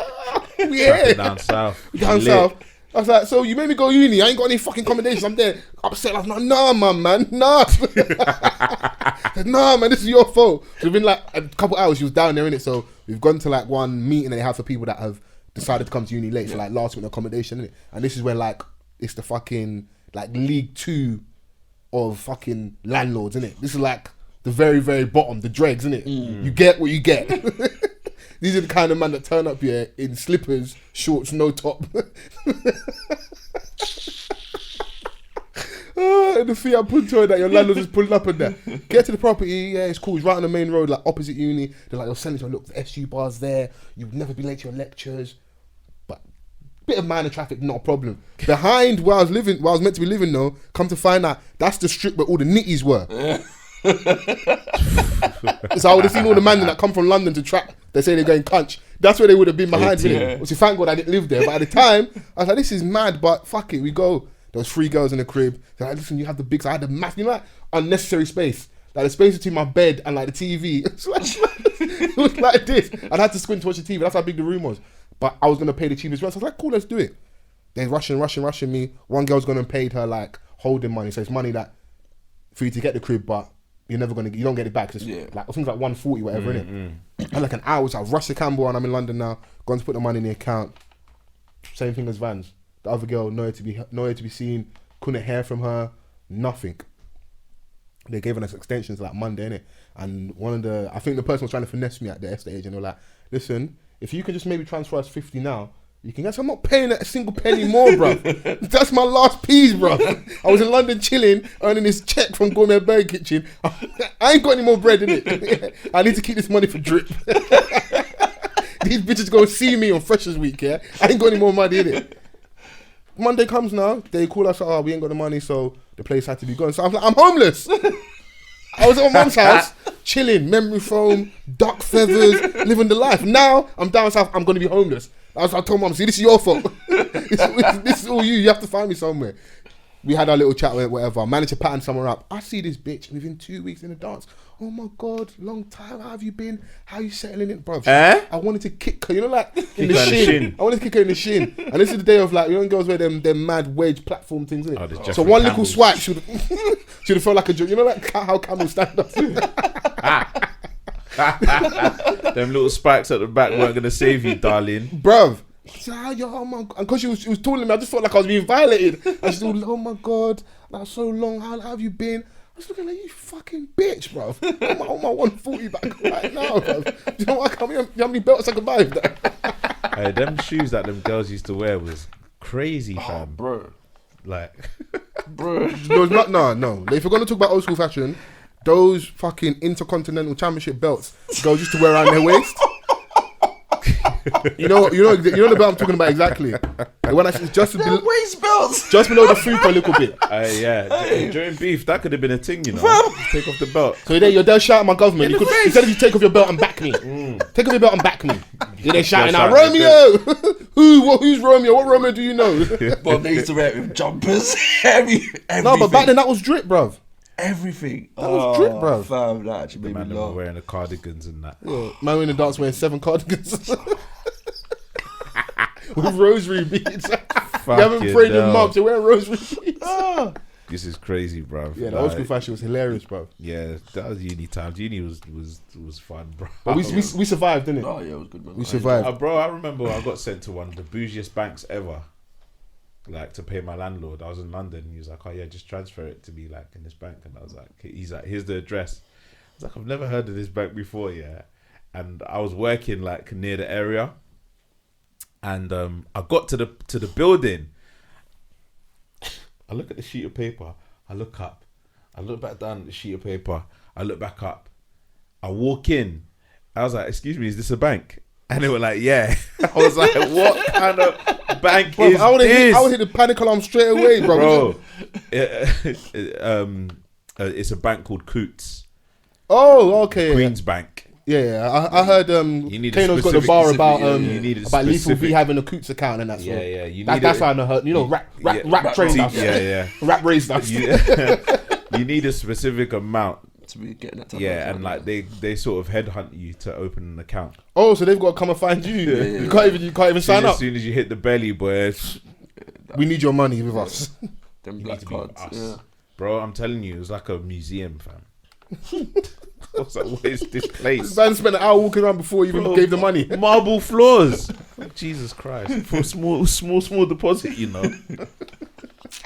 like, we here. Down south. Down south. I was like, so you made me go uni. I ain't got any fucking accommodations. I'm there upset. I was like, nah, man. Nah. Nah, man, this is your fault. So within like a couple hours, she was down there, innit? So we've gone to like one meeting that they have for people that have decided to come to uni late, so like last minute accommodation, innit? And this is where like, it's the fucking like League 2 of fucking landlords, innit? This is like the very, very bottom, the dregs, innit? You get what you get. These are the kind of man that turn up here in slippers, shorts, no top. And the Fiat Punto that your landlord just pulling up in there. Get to the property, yeah, it's cool. It's right on the main road, like opposite uni. They're like, you're selling to look, the SU bars there. You'd never be late to your lectures. But bit of minor traffic, not a problem. Behind where I was living, where I was meant to be living though, come to find out, that's the strip where all the nitties were. So I would have seen all the men that come from London to track. They say they're going Cunch. That's where they would have been behind me. Which thank God I didn't live there. But at the time, I was like, this is mad, but fuck it, we go. There was 3 girls in the crib. They're like, listen, you have the big, so I had the massive, you know, like unnecessary space. Like the space between my bed and like the TV. It was like this. I'd had to squint to watch the TV. That's how big the room was. But I was going to pay the cheapest rent. So I was like, cool, let's do it. They're rushing me. One girl's gone and paid her like holding money. So it's money that for you to get the crib, but you don't get it back. It's like, I think it's like 140, whatever, innit? And like an hour, so I've rushed to Campbell and I'm in London now. Gone to put the money in the account. Same thing as Vans. The other girl, nowhere to be seen. Couldn't hear from her. Nothing. They gave us extensions like Monday, innit? And I think the person was trying to finesse me at the estate agent. They were like, listen, if you can just maybe transfer us 50 now, you can get. So I'm not paying a single penny more, bruv. That's my last piece, bruv. I was in London chilling, earning this check from Gourmet Burger Kitchen. I ain't got any more bread in it. I need to keep this money for drip. These bitches go see me on Freshers Week, yeah? I ain't got any more money in it. Monday comes now, they call us, we ain't got the money, so the place had to be gone. So I'm like, I'm homeless. I was at my mum's house, chilling, memory foam, duck feathers, living the life. Now, I'm down south, I'm going to be homeless. I told mum, see, this is your fault. This is all you have to find me somewhere. We had our little chat, whatever. I managed to pattern somewhere up. I see this bitch within 2 weeks in the dance. Oh my God, long time. How have you been? How you settling it, bruv? I wanted to kick her, you know, like in the shin. I wanted to kick her in the shin. And this is the day of like, you know, girls wear them mad wedge platform things, isn't it? So one little swipe should have felt like a joke. You know, like how camels stand up. Them little spikes at the back weren't going to save you, darling. Bruv. Oh my God. And because she was taller than me, I just felt like I was being violated. And she's all, oh my God, that's so long. How have you been? I was looking like, you fucking bitch, bruv. I'm on my 140 back right now, bruv. You know what? How many belts I can buy with that? Hey, them shoes that them girls used to wear was crazy, fam. Bro. Like, Bro. No. If you're going to talk about old school fashion, those fucking Intercontinental Championship belts girls used to wear around their waist. You know the belt I'm talking about exactly. When it's just waist belts, just below the fupa a little bit. Yeah. During beef, that could have been a thing, you know. Take off the belt. So you're there shouting my government. Instead of you take off your belt and back me, take off your belt and back me. You're there shouting out, Romeo. Who's Romeo? What Romeo do you know? But they used to wear it with jumpers. Everything. No, but back then that was drip, bruv. Everything. That was drip, bro. Fam, that actually made me laugh. Wearing the cardigans and that. Yeah, man in the dance wearing 7 cardigans with rosary beads. You haven't prayed in months. You're wearing rosary beads. This is crazy, bro. Yeah, the old school fashion was hilarious, bro. Yeah, that was uni times. Uni was fun, bro. But we survived, didn't it? Oh yeah, it was good, man. We survived. Bro, I remember I got sent to one of the bougiest banks ever. Like to pay my landlord. I was in London. He was like, "Oh yeah, just transfer it to me like in this bank." And I was like, "He's like, here's the address." was like, I've never heard of this bank before, yeah. And I was working like near the area, and I got to the building. I look at the sheet of paper. I look up. I look back down at the sheet of paper. I look back up. I walk in. I was like, "Excuse me, is this a bank?" And they were like, "Yeah." I was like, "What kind of bank is I would this?" hit the panic alarm straight away, bro. It's a bank called Coots. Oh, okay. Queen's Bank. Yeah. I heard need a Kano's got the specific- bar about you need a Lethal V specific- having a Coots account and that's Yeah, all. yeah. You That's why I know her. You know, rap trained us. Yeah. Rap raised us. You need a specific amount. To be getting that type Yeah, of and like they sort of headhunt you to open an account. Oh, so they've got to come and find you. You can't even sign As up. soon as you hit the belly, boy, We need your money with us. them you black need to be with cards. us. Yeah. Bro, I'm telling you, it was like a museum, fam. I was like, what is this place? Man spent an hour walking around before he even gave the money. Marble floors. Jesus Christ. For a small deposit, you know.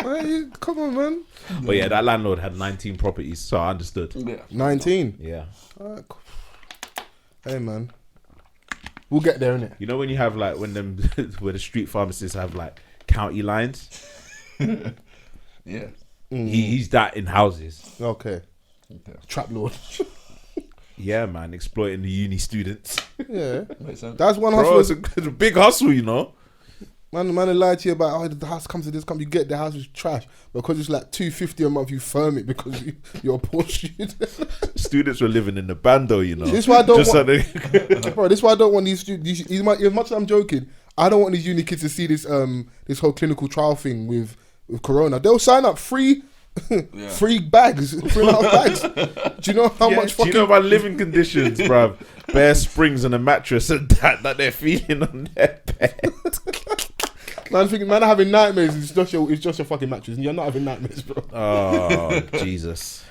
Hey, come on, man. But yeah, that landlord had 19 properties, so I understood. Yeah. 19. Yeah. Alright, cool. Hey, man. We'll get there, innit? You know when you have like where the street pharmacists have like county lines? Yeah. He's that in houses. Okay. Trap lord. Yeah, man, exploiting the uni students. Yeah. Makes sense. That's one Bro, hustle. it's a big hustle, you know. Man lied to you about the house comes to this company. You get the house is trash because it's like $250 a month. You firm it because you're a poor student. Students were living in the bando, you know. This is why I don't Just want, so bro. This is why I don't want these students. As much as I'm joking, I don't want these uni kids to see this this whole clinical trial thing with Corona. They'll sign up free bags, 3.5 bags. Do you know how much? Do you know about living conditions, bruv? Bare springs and a mattress and that they're feeling on their bed. Man, having nightmares. It's just your fucking mattress, and you're not having nightmares, bro. Oh, Jesus.